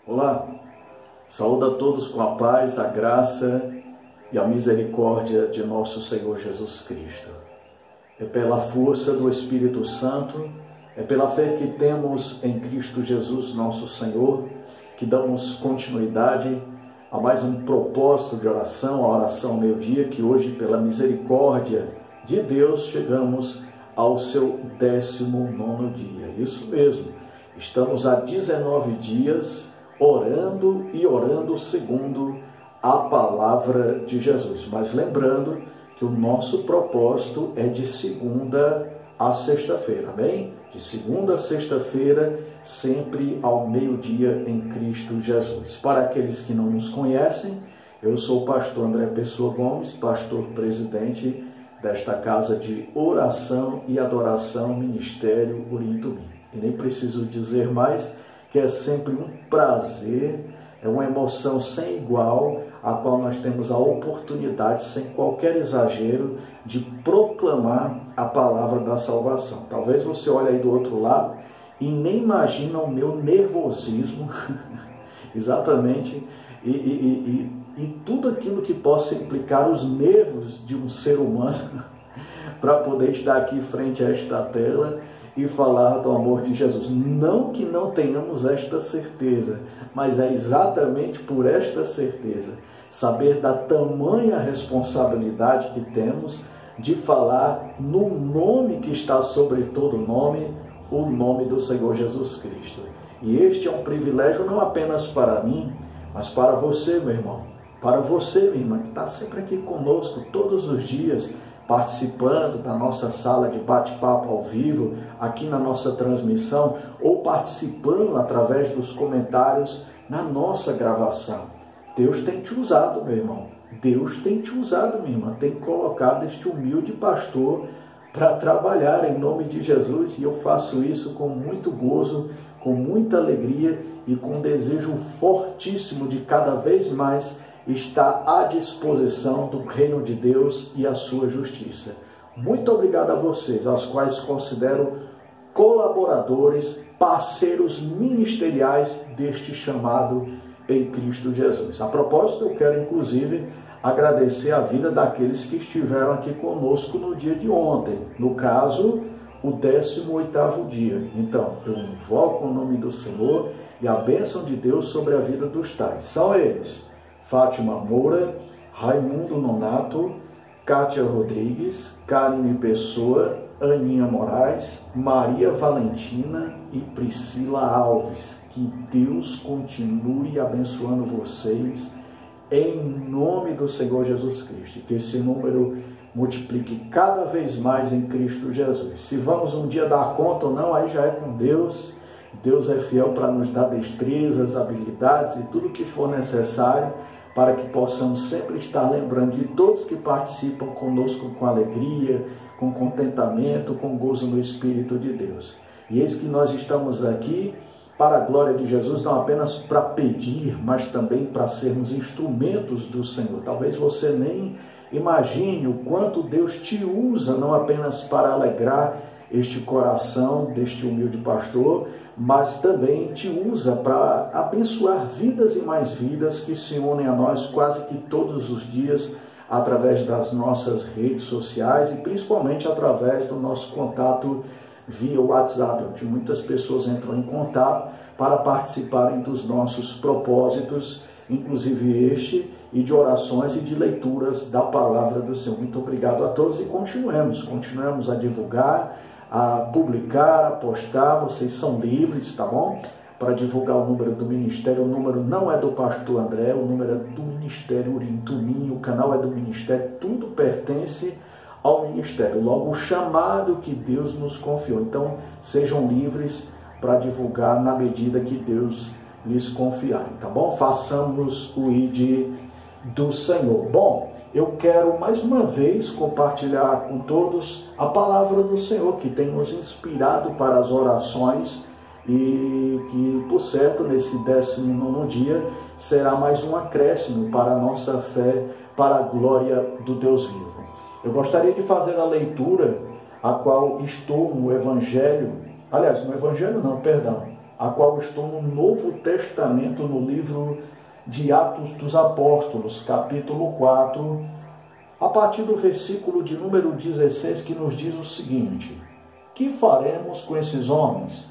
Olá, saúdo a todos com a paz, a graça e a misericórdia de nosso Senhor Jesus Cristo. É pela força do Espírito Santo, é pela fé que temos em Cristo Jesus, nosso Senhor, que damos continuidade a mais um propósito de oração, a oração ao meio-dia, que hoje, pela misericórdia de Deus, chegamos ao seu 19º dia. Isso mesmo, estamos há 19 dias orando e orando segundo a palavra de Jesus. Mas lembrando que o nosso propósito é de segunda a sexta-feira, amém? De segunda a sexta-feira, sempre ao meio-dia em Cristo Jesus. Para aqueles que não nos conhecem, eu sou o pastor André Pessoa Gomes, pastor presidente desta casa de oração e adoração, Ministério Urim Tumim. E nem preciso dizer mais que é sempre um prazer, é uma emoção sem igual, a qual nós temos a oportunidade, sem qualquer exagero, de proclamar a palavra da salvação. Talvez você olhe aí do outro lado e nem imagina o meu nervosismo, exatamente, e tudo aquilo que possa implicar os nervos de um ser humano para poder estar aqui frente a esta tela e falar do amor de Jesus. Não que não tenhamos esta certeza, mas é exatamente por esta certeza, saber da tamanha responsabilidade que temos de falar no nome que está sobre todo nome, o nome do Senhor Jesus Cristo. E este é um privilégio não apenas para mim, mas para você, meu irmão, para você, minha irmã, que está sempre aqui conosco todos os dias, participando da nossa sala de bate-papo ao vivo, aqui na nossa transmissão, ou participando através dos comentários na nossa gravação. Deus tem te usado, meu irmão. Deus tem te usado, minha irmã. Tem colocado este humilde pastor para trabalhar em nome de Jesus. E eu faço isso com muito gozo, com muita alegria e com um desejo fortíssimo de cada vez mais estar à disposição do reino de Deus e a sua justiça. Muito obrigado a vocês, aos quais considero colaboradores, parceiros ministeriais deste chamado em Cristo Jesus. A propósito, eu quero inclusive agradecer a vida daqueles que estiveram aqui conosco no dia de ontem, no caso, o 18º dia. Então, eu invoco o nome do Senhor e a bênção de Deus sobre a vida dos tais. São eles: Fátima Moura, Raimundo Nonato, Kátia Rodrigues, Karine Pessoa, Aninha Moraes, Maria Valentina e Priscila Alves. Que Deus continue abençoando vocês em nome do Senhor Jesus Cristo. Que esse número multiplique cada vez mais em Cristo Jesus. Se vamos um dia dar conta ou não, aí já é com Deus. Deus é fiel para nos dar destrezas, habilidades e tudo o que for necessário para que possamos sempre estar lembrando de todos que participam conosco com alegria, com contentamento, com gozo no Espírito de Deus. E eis que nós estamos aqui para a glória de Jesus, não apenas para pedir, mas também para sermos instrumentos do Senhor. Talvez você nem imagine o quanto Deus te usa, não apenas para alegrar este coração deste humilde pastor, mas também te usa para abençoar vidas e mais vidas que se unem a nós quase que todos os dias através das nossas redes sociais e principalmente através do nosso contato via WhatsApp, onde muitas pessoas entram em contato para participarem dos nossos propósitos, inclusive este, e de orações e de leituras da palavra do Senhor. Muito obrigado a todos e continuemos a divulgar, a publicar, a postar. Vocês são livres, tá bom? Para divulgar o número do ministério. O número não é do pastor André, o número é do Ministério Urim Tumim, o canal é do ministério, tudo pertence ao ministério, logo o chamado que Deus nos confiou. Então, sejam livres para divulgar na medida que Deus lhes confiar, tá bom? Façamos o ID do Senhor. Bom, eu quero mais uma vez compartilhar com todos a palavra do Senhor, que tem nos inspirado para as orações e que, por certo, nesse 19º dia, será mais um acréscimo para a nossa fé, para a glória do Deus vivo. Eu gostaria de fazer a leitura, a qual estou no Evangelho, aliás, no Evangelho não, perdão, a qual estou no Novo Testamento, no livro de Atos dos Apóstolos, capítulo 4, a partir do versículo de número 16, que nos diz o seguinte: que faremos com esses homens?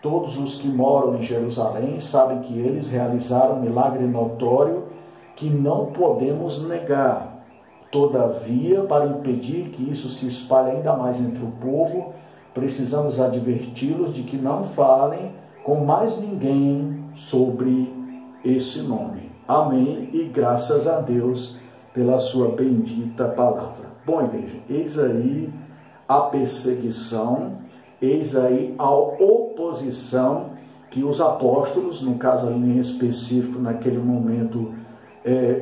Todos os que moram em Jerusalém sabem que eles realizaram um milagre notório que não podemos negar. Todavia, para impedir que isso se espalhe ainda mais entre o povo, precisamos adverti-los de que não falem com mais ninguém sobre esse nome. Amém e graças a Deus pela sua bendita palavra. Bom, igreja, eis aí a perseguição, eis aí a oposição que os apóstolos, no caso ali em específico, naquele momento,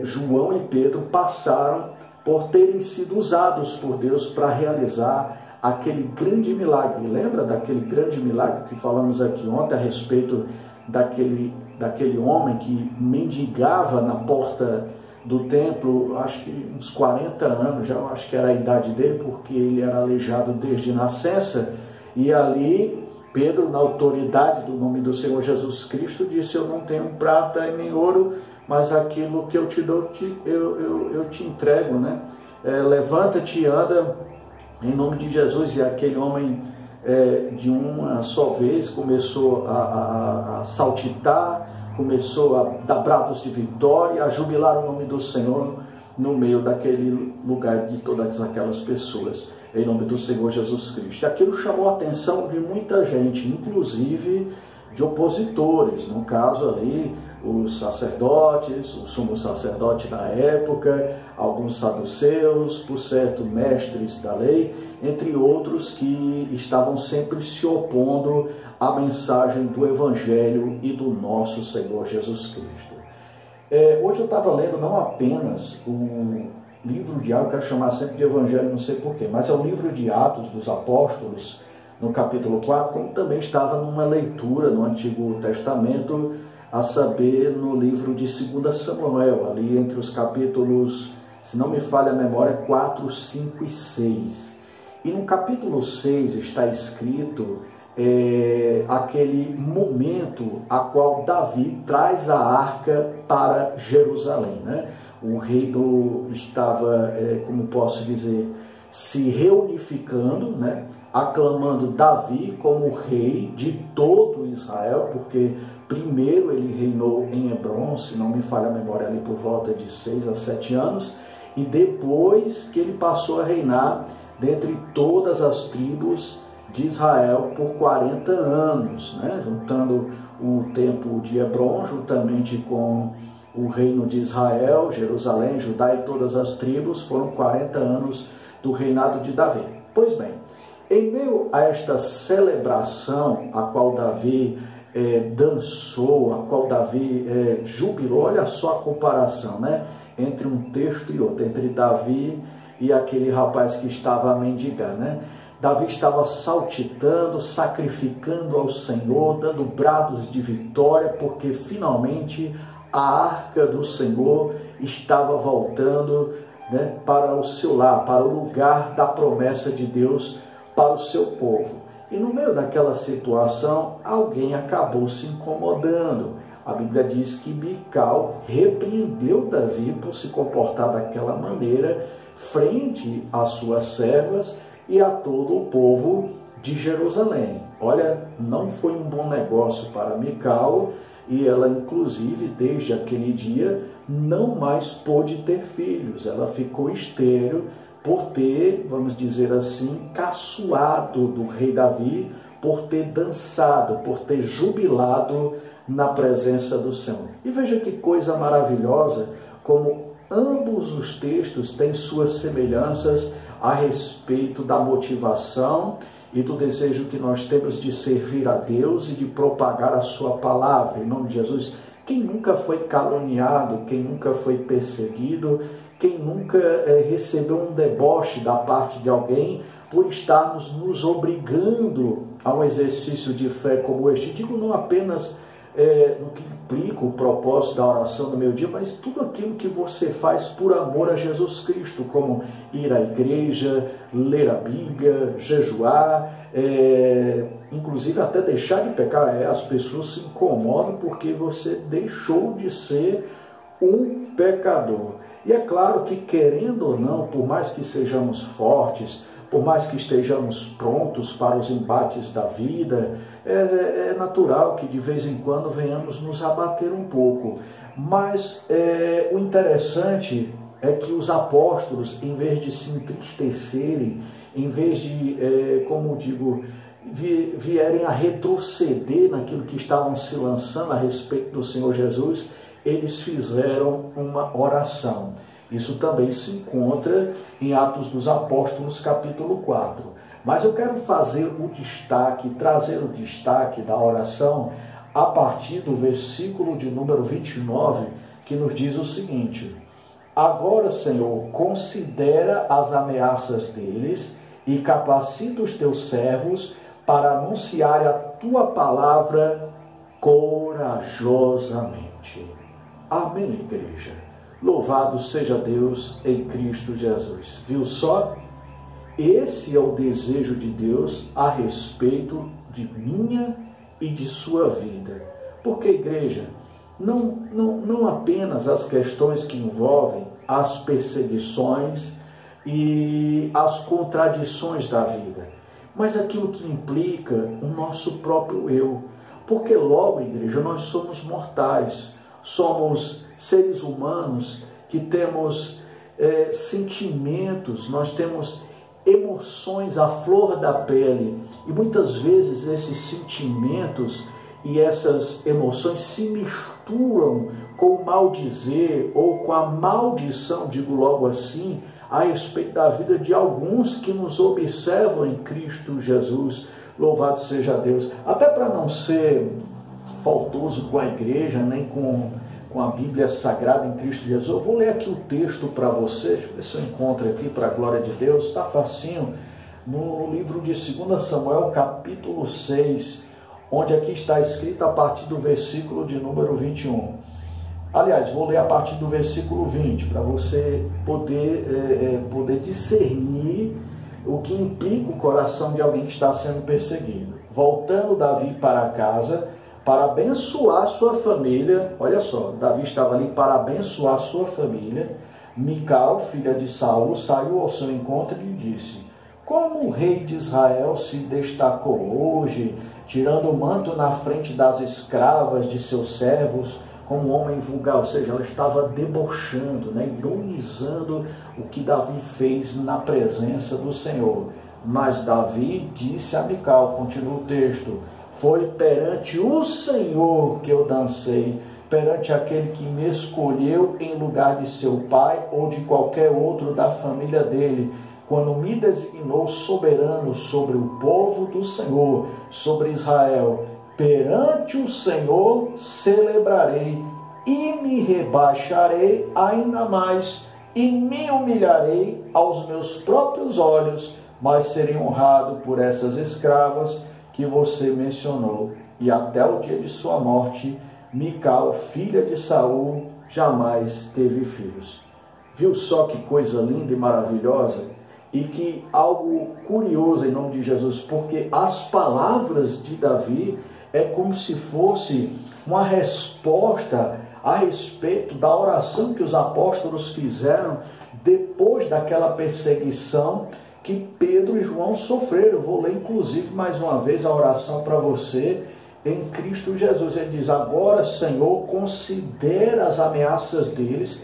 João e Pedro, passaram por terem sido usados por Deus para realizar aquele grande milagre. Lembra daquele grande milagre que falamos aqui ontem a respeito daquele homem que mendigava na porta do templo, acho que uns 40 anos, já acho que era a idade dele, porque ele era aleijado desde nascença, e ali Pedro, na autoridade do nome do Senhor Jesus Cristo, disse: eu não tenho prata e nem ouro, mas aquilo que eu te dou, eu te entrego, né? Levanta-te e anda em nome de Jesus. E aquele homem, de uma só vez, começou a saltitar, começou a dar brados de vitória, a jubilar o nome do Senhor no meio daquele lugar, de todas aquelas pessoas, em nome do Senhor Jesus Cristo. Aquilo chamou a atenção de muita gente, inclusive de opositores, no caso ali, os sacerdotes, o sumo sacerdote na época, alguns saduceus, por certo, mestres da lei, entre outros que estavam sempre se opondo à mensagem do Evangelho e do nosso Senhor Jesus Cristo. Hoje eu estava lendo não apenas o livro de Atos, eu quero chamar sempre de Evangelho, não sei porquê, mas é o livro de Atos dos Apóstolos, no capítulo 4, como também estava numa leitura no Antigo Testamento, a saber, no livro de 2 Samuel, ali entre os capítulos, se não me falha a memória, 4, 5 e 6. E no capítulo 6 está escrito aquele momento a qual Davi traz a arca para Jerusalém, né? O reino estava, como posso dizer, se reunificando, né? Aclamando Davi como rei de todo Israel, porque primeiro ele reinou em Hebrom, se não me falha a memória, ali por volta de 6 a 7 anos, e depois que ele passou a reinar dentre todas as tribos de Israel por 40 anos, né? Juntando o tempo de Hebrom, juntamente com o reino de Israel, Jerusalém, Judá e todas as tribos, foram 40 anos do reinado de Davi. Pois bem, em meio a esta celebração, a qual Davi dançou, a qual Davi jubilou, olha só a comparação, né? Entre um texto e outro, entre Davi e aquele rapaz que estava a mendigar, né? Davi estava saltitando, sacrificando ao Senhor, dando brados de vitória, porque finalmente a arca do Senhor estava voltando, né, para o seu lar, para o lugar da promessa de Deus para o seu povo. E no meio daquela situação, alguém acabou se incomodando. A Bíblia diz que Mical repreendeu Davi por se comportar daquela maneira frente às suas servas e a todo o povo de Jerusalém. Olha, não foi um bom negócio para Mical, e ela, inclusive, desde aquele dia, não mais pôde ter filhos. Ela ficou estéril por ter, vamos dizer assim, caçoado do rei Davi, por ter dançado, por ter jubilado na presença do Senhor. E veja que coisa maravilhosa, como ambos os textos têm suas semelhanças a respeito da motivação e do desejo que nós temos de servir a Deus e de propagar a sua palavra. Em nome de Jesus, quem nunca foi caluniado, quem nunca foi perseguido, quem nunca recebeu um deboche da parte de alguém por estarmos nos obrigando a um exercício de fé como este? Digo não apenas no que implica o propósito da oração do meu dia, mas tudo aquilo que você faz por amor a Jesus Cristo, como ir à igreja, ler a Bíblia, jejuar, inclusive até deixar de pecar. As pessoas se incomodam porque você deixou de ser um pecador. E é claro que, querendo ou não, por mais que sejamos fortes, por mais que estejamos prontos para os embates da vida, é natural que de vez em quando venhamos nos abater um pouco. Mas o interessante é que os apóstolos, em vez de se entristecerem, em vez de, como digo, vierem a retroceder naquilo que estavam se lançando a respeito do Senhor Jesus, eles fizeram uma oração. Isso também se encontra em Atos dos Apóstolos, capítulo 4. Mas eu quero fazer o destaque, trazer o destaque da oração a partir do versículo de número 29, que nos diz o seguinte: agora, Senhor, considera as ameaças deles e capacita os teus servos para anunciar a tua palavra corajosamente. Amém, igreja. Louvado seja Deus em Cristo Jesus. Viu só? Esse é o desejo de Deus a respeito de minha e de sua vida. Porque, igreja, não apenas as questões que envolvem as perseguições e as contradições da vida, mas aquilo que implica o nosso próprio eu. Porque logo, igreja, nós somos mortais, somos seres humanos que temos sentimentos, nós temos emoções à flor da pele, e muitas vezes esses sentimentos e essas emoções se misturam com o maldizer ou com a maldição, digo logo assim, a respeito da vida de alguns que nos observam em Cristo Jesus. Louvado seja Deus. Até para não ser faltoso com a igreja, nem com a Bíblia Sagrada em Cristo Jesus, eu vou ler aqui o texto para vocês, deixa eu ver se eu encontro aqui para a glória de Deus, está facinho, no livro de 2 Samuel, capítulo 6, onde aqui está escrito a partir do versículo de número 21. Aliás, vou ler a partir do versículo 20, para você poder discernir o que implica o coração de alguém que está sendo perseguido. Voltando Davi para casa, para abençoar sua família, olha só, Davi estava ali para abençoar sua família. Mical, filha de Saul, saiu ao seu encontro e lhe disse: como o rei de Israel se destacou hoje, tirando o manto na frente das escravas de seus servos, como um homem vulgar. Ou seja, ela estava debochando, ironizando o que Davi fez na presença do Senhor. Mas Davi disse a Mical, continua o texto: foi perante o Senhor que eu dancei, perante aquele que me escolheu em lugar de seu pai ou de qualquer outro da família dele, quando me designou soberano sobre o povo do Senhor, sobre Israel. Perante o Senhor celebrarei e me rebaixarei ainda mais, e me humilharei aos meus próprios olhos, mas serei honrado por essas escravas que você mencionou. E até o dia de sua morte, Mical, filha de Saul, jamais teve filhos. Viu só que coisa linda e maravilhosa? E que algo curioso em nome de Jesus, porque as palavras de Davi é como se fosse uma resposta a respeito da oração que os apóstolos fizeram depois daquela perseguição que Pedro e João sofreram. Eu vou ler inclusive mais uma vez a oração para você em Cristo Jesus. Ele diz: agora, Senhor, considera as ameaças deles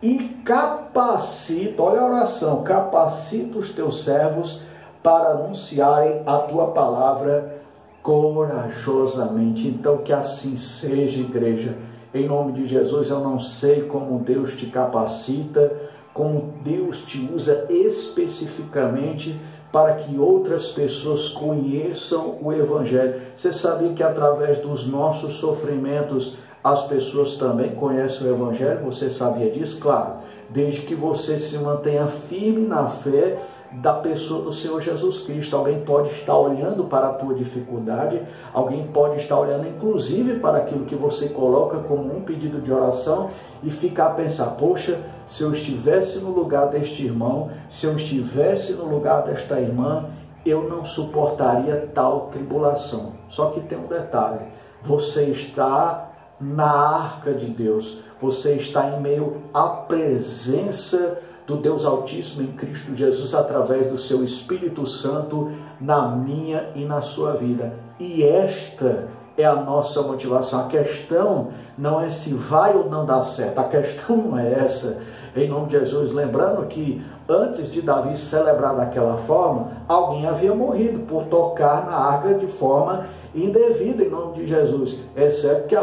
e capacita, olha a oração, capacita os teus servos para anunciarem a tua palavra corajosamente. Então que assim seja, igreja, em nome de Jesus. Eu não sei como Deus te capacita, como Deus te usa especificamente para que outras pessoas conheçam o Evangelho. Você sabia que através dos nossos sofrimentos as pessoas também conhecem o Evangelho? Você sabia disso? Claro, desde que você se mantenha firme na fé, da pessoa do Senhor Jesus Cristo. Alguém pode estar olhando para a tua dificuldade, alguém pode estar olhando inclusive para aquilo que você coloca como um pedido de oração e ficar a pensar, poxa, se eu estivesse no lugar deste irmão, se eu estivesse no lugar desta irmã, eu não suportaria tal tribulação. Só que tem um detalhe, você está na arca de Deus, você está em meio à presença do Deus Altíssimo em Cristo Jesus, através do seu Espírito Santo na minha e na sua vida. E esta é a nossa motivação. A questão não é se vai ou não dar certo, a questão não é essa. Em nome de Jesus, lembrando que antes de Davi celebrar daquela forma, alguém havia morrido por tocar na arca de forma indevida, em nome de Jesus, exceto que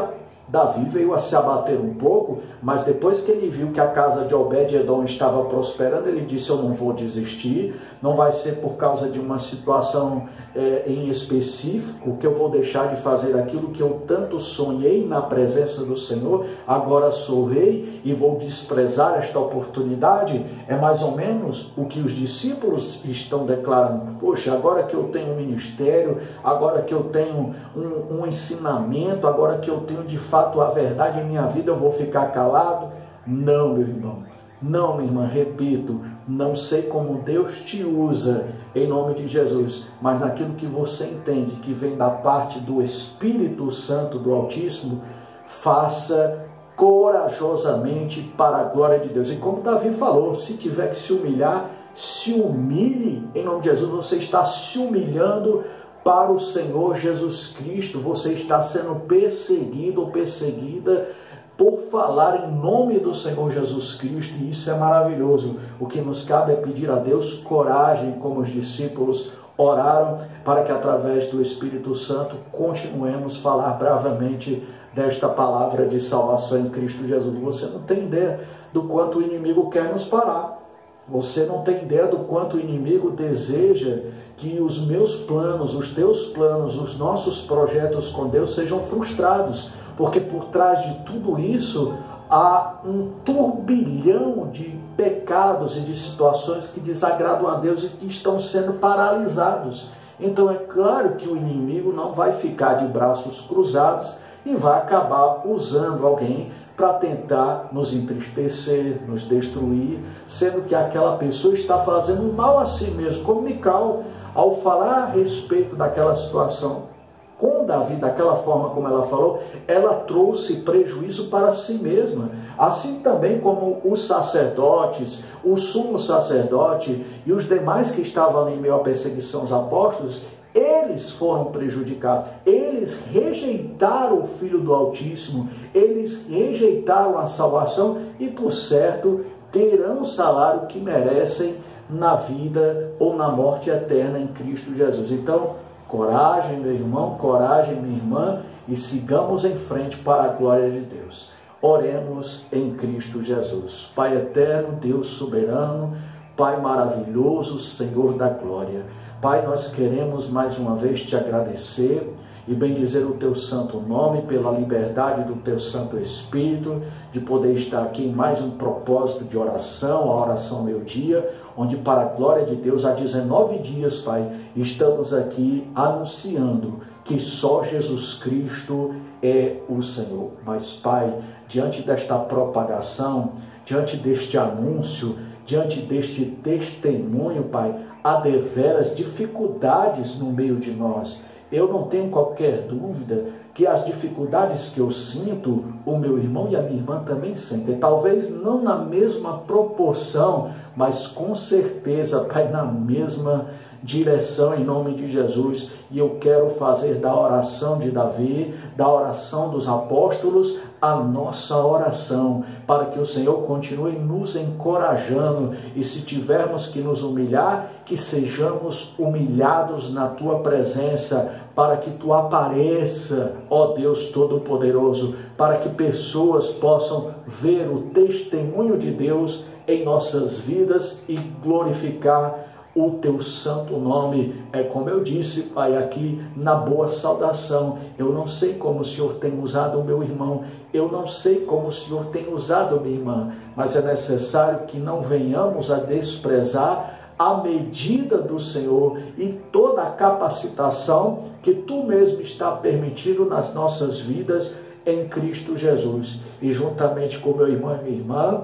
Davi veio a se abater um pouco, mas depois que ele viu que a casa de Obed-Edom estava prosperando, ele disse, eu não vou desistir, não vai ser por causa de uma situação em específico que eu vou deixar de fazer aquilo que eu tanto sonhei na presença do Senhor, agora sou rei e vou desprezar esta oportunidade. É mais ou menos o que os discípulos estão declarando. Poxa, agora que eu tenho um ministério, agora que eu tenho um ensinamento, agora que eu tenho de fato a verdade em minha vida, eu vou ficar calado? Não, meu irmão. Não, minha irmã, repito, não sei como Deus te usa em nome de Jesus, mas naquilo que você entende que vem da parte do Espírito Santo do Altíssimo, faça corajosamente para a glória de Deus. E como Davi falou, se tiver que se humilhar, se humilhe em nome de Jesus. Você está se humilhando para o Senhor Jesus Cristo, você está sendo perseguido ou perseguida por falar em nome do Senhor Jesus Cristo, e isso é maravilhoso. O que nos cabe é pedir a Deus coragem, como os discípulos oraram, para que através do Espírito Santo continuemos a falar bravamente desta palavra de salvação em Cristo Jesus. Você não tem ideia do quanto o inimigo quer nos parar. Você não tem ideia do quanto o inimigo deseja que os meus planos, os teus planos, os nossos projetos com Deus sejam frustrados. Porque por trás de tudo isso há um turbilhão de pecados e de situações que desagradam a Deus e que estão sendo paralisados. Então é claro que o inimigo não vai ficar de braços cruzados e vai acabar usando alguém para tentar nos entristecer, nos destruir, sendo que aquela pessoa está fazendo mal a si mesmo, como Mical, ao falar a respeito daquela situação com Davi, daquela forma como ela falou, ela trouxe prejuízo para si mesma. Assim também como os sacerdotes, o sumo sacerdote e os demais que estavam ali em meio à perseguição aos apóstolos, eles foram prejudicados. Eles rejeitaram o Filho do Altíssimo, eles rejeitaram a salvação e, por certo, terão o salário que merecem na vida ou na morte eterna em Cristo Jesus. Então, coragem, meu irmão, coragem, minha irmã, e sigamos em frente para a glória de Deus. Oremos em Cristo Jesus. Pai eterno, Deus soberano, Pai maravilhoso, Senhor da glória. Pai, nós queremos mais uma vez te agradecer e bendizer o teu santo nome pela liberdade do teu Santo Espírito, de poder estar aqui em mais um propósito de oração, a oração meu dia, onde para a glória de Deus há 19 dias, Pai, estamos aqui anunciando que só Jesus Cristo é o Senhor. Mas, Pai, diante desta propagação, diante deste anúncio, diante deste testemunho, Pai, há deveras dificuldades no meio de nós. Eu não tenho qualquer dúvida que as dificuldades que eu sinto, o meu irmão e a minha irmã também sentem. Talvez não na mesma proporção, mas com certeza, Pai, na mesma direção em nome de Jesus. E eu quero fazer da oração de Davi, da oração dos apóstolos, a nossa oração, para que o Senhor continue nos encorajando, e se tivermos que nos humilhar, que sejamos humilhados na Tua presença, para que Tu apareça, ó Deus Todo-Poderoso, para que pessoas possam ver o testemunho de Deus em nossas vidas e glorificar o Teu santo nome. É como eu disse, Pai, aqui na boa saudação, eu não sei como o Senhor tem usado o meu irmão, eu não sei como o Senhor tem usado a minha irmã, mas é necessário que não venhamos a desprezar à medida do Senhor e toda a capacitação que Tu mesmo está permitindo nas nossas vidas em Cristo Jesus. E juntamente com meu irmão e minha irmã,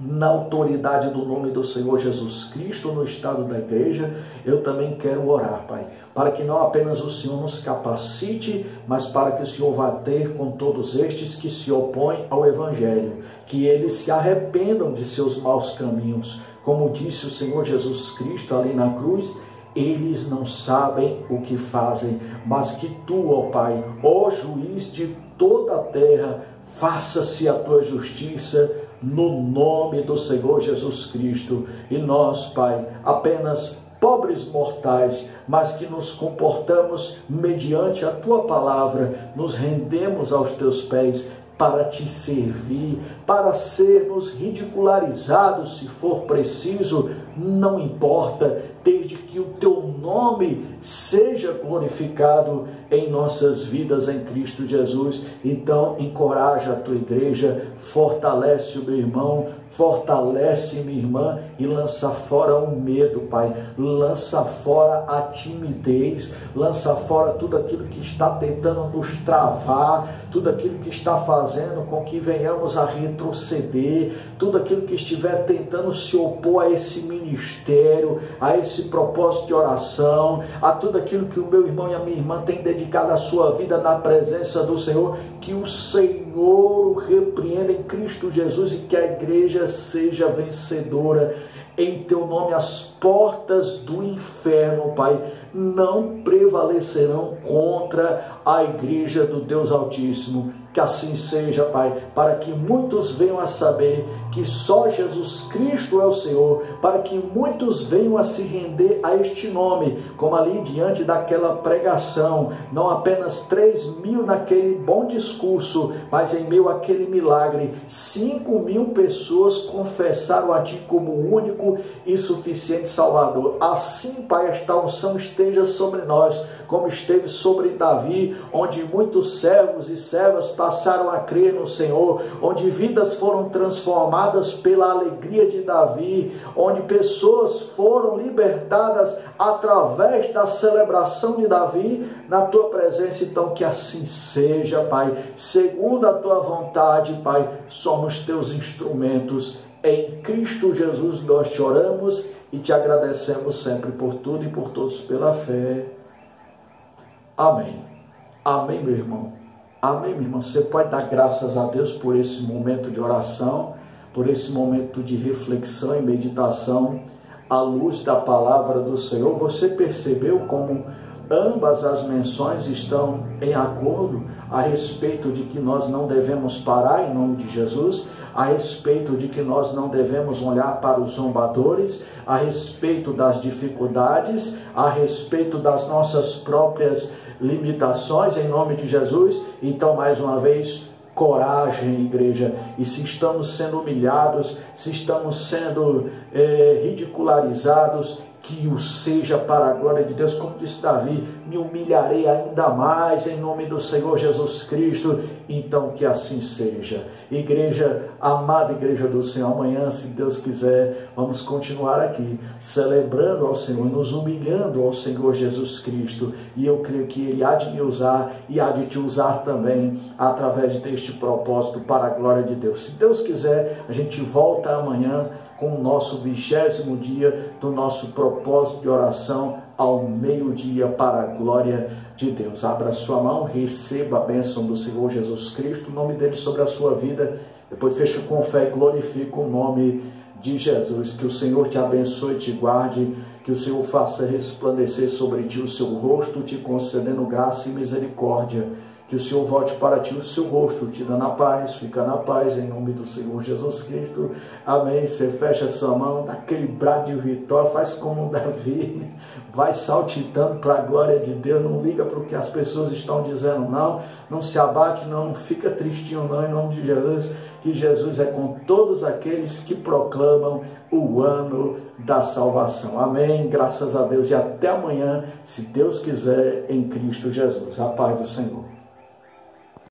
na autoridade do nome do Senhor Jesus Cristo, no estado da igreja, eu também quero orar, Pai, para que não apenas o Senhor nos capacite, mas para que o Senhor vá ter com todos estes que se opõem ao Evangelho, que eles se arrependam de seus maus caminhos. Como disse o Senhor Jesus Cristo ali na cruz, eles não sabem o que fazem, mas que Tu, ó Pai, ó Juiz de toda a terra, faça-se a Tua justiça, no nome do Senhor Jesus Cristo. E nós, Pai, apenas pobres mortais, mas que nos comportamos mediante a Tua palavra, nos rendemos aos Teus pés para Te servir, para sermos ridicularizados se for preciso, não importa, desde que o Teu nome seja glorificado em nossas vidas em Cristo Jesus. Então, encoraja a Tua igreja, fortalece o meu irmão, fortalece minha irmã e lança fora o medo, Pai. Lança fora a timidez, lança fora tudo aquilo que está tentando nos travar, tudo aquilo que está fazendo com que venhamos a retroceder, tudo aquilo que estiver tentando se opor a esse ministério, a esse propósito de oração, a tudo aquilo que o meu irmão e a minha irmã têm dedicado a sua vida na presença do Senhor, que o Senhor o repreenda em Cristo Jesus e que a igreja seja vencedora. Em Teu nome, as portas do inferno, Pai, não prevalecerão contra a igreja do Deus Altíssimo. Que assim seja, Pai, para que muitos venham a saber que só Jesus Cristo é o Senhor, para que muitos venham a se render a este nome, como ali diante daquela pregação, não apenas 3.000 naquele bom discurso, mas em meio àquele milagre, 5.000 pessoas confessaram a Ti como único e suficiente Salvador. Assim, Pai, esta unção esteja sobre nós, como esteve sobre Davi, onde muitos servos e servas passaram a crer no Senhor, onde vidas foram transformadas pela alegria de Davi, onde pessoas foram libertadas através da celebração de Davi na Tua presença. Então, que assim seja, Pai, segundo a Tua vontade, Pai, somos Teus instrumentos. Em Cristo Jesus nós te oramos e te agradecemos sempre por tudo e por todos pela fé. Amém. Amém, meu irmão. Amém, meu irmão. Você pode dar graças a Deus por esse momento de oração, por esse momento de reflexão e meditação à luz da palavra do Senhor. Você percebeu como ambas as menções estão em acordo a respeito de que nós não devemos parar em nome de Jesus, a respeito de que nós não devemos olhar para os zombadores, a respeito das dificuldades, a respeito das nossas próprias limitações em nome de Jesus. Então, mais uma vez, coragem, igreja. E se estamos sendo humilhados, se estamos sendo ridicularizados, que o seja para a glória de Deus. Como disse Davi, me humilharei ainda mais em nome do Senhor Jesus Cristo. Então que assim seja. Igreja, amada igreja do Senhor, amanhã, se Deus quiser, vamos continuar aqui, celebrando ao Senhor, nos humilhando ao Senhor Jesus Cristo. E eu creio que Ele há de me usar e há de te usar também através deste propósito para a glória de Deus. Se Deus quiser, a gente volta amanhã com o nosso 20º dia do nosso propósito de oração ao meio-dia para a glória de Deus. Abra sua mão, receba a bênção do Senhor Jesus Cristo, o nome dele sobre a sua vida. Depois fecha com fé e glorifica o nome de Jesus. Que o Senhor te abençoe e te guarde, que o Senhor faça resplandecer sobre ti o seu rosto, te concedendo graça e misericórdia. Que o Senhor volte para ti o seu rosto, te dando a paz, fica na paz, em nome do Senhor Jesus Cristo. Amém. Você fecha a sua mão, dá aquele brado de vitória, faz como um Davi, vai saltitando para a glória de Deus, não liga para o que as pessoas estão dizendo, não se abate, não fica tristinho não, em nome de Jesus, que Jesus é com todos aqueles que proclamam o ano da salvação. Amém. Graças a Deus e até amanhã, se Deus quiser, em Cristo Jesus. A paz do Senhor.